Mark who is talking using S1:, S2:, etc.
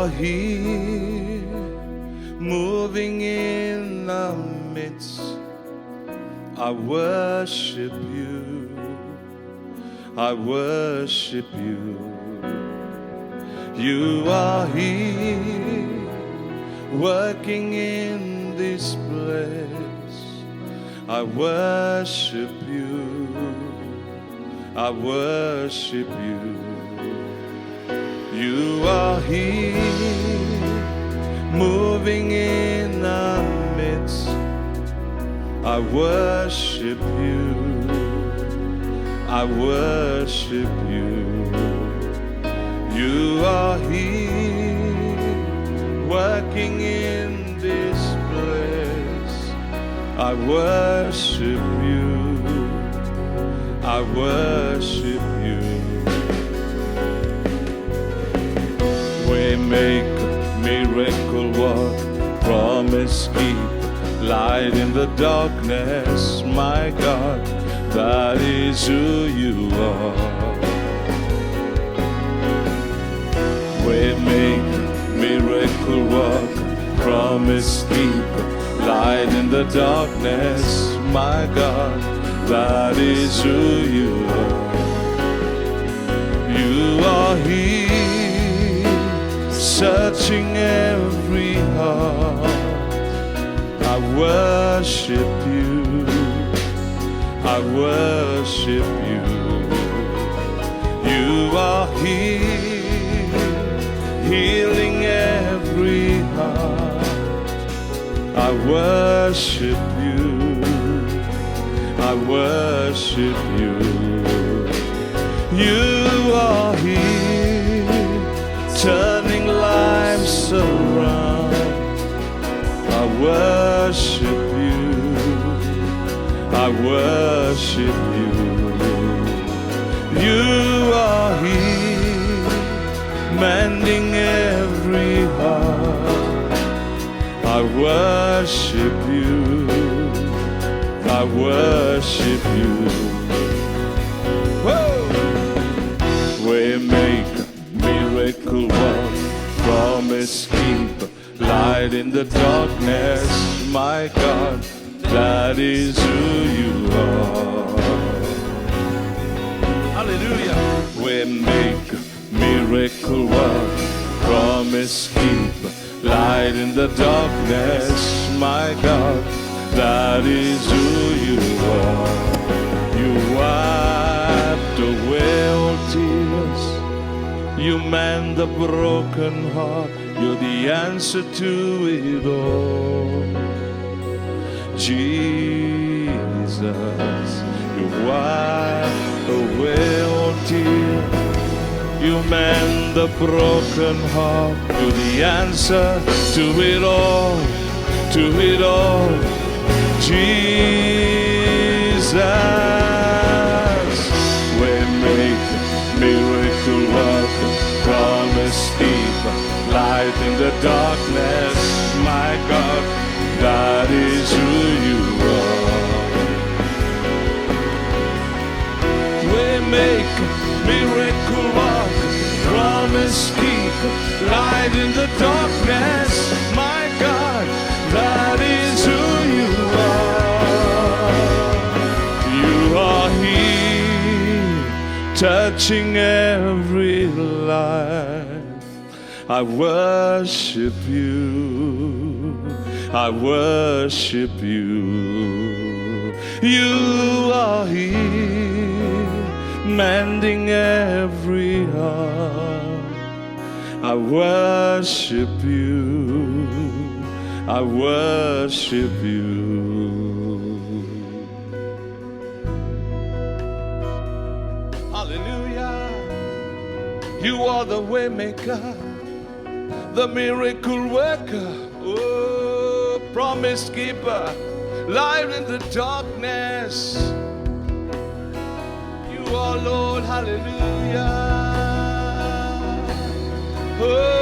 S1: are here, moving in our midst. I worship you, I worship you. You are here, working in this place. I worship you, I worship you. You are here, moving in our midst. I worship you, I worship you. You are here, working in this place. I worship you, I worship you. We make miracle work, promise keep, light in the darkness, my God, that is who you are. We make miracle work, promise keep, light in the darkness, my God, that is who you are. You are here, searching every heart. I worship you, I worship you. You are here, healing every heart. I worship you, I worship you. You are here, turning lives around. I worship you, I worship you. You are here, mending every heart. I worship you, I worship you. Whoa! We make miracle work, promise keep, light in the darkness, my God, that is who you are. Hallelujah. We make miracle work, promise keep, light in the darkness, my God, that is who you are. You wipe away all tears, you mend the broken heart. You're the answer to it all. Jesus, you wipe away all tears, you mend the broken heart. You're the answer to it all, to it all. Jesus, we make miracle work, promise keep, light in the darkness, my God, that is who you are. We make miracle work, promise keep, light in the darkness, my God, that is who you are. You are here, touching every life. I worship you, I worship you. You are here, mending every heart. I worship you, I worship you. Hallelujah. You are the way maker, the miracle worker, oh, promise keeper, light in the darkness. You are Lord, hallelujah. Oh,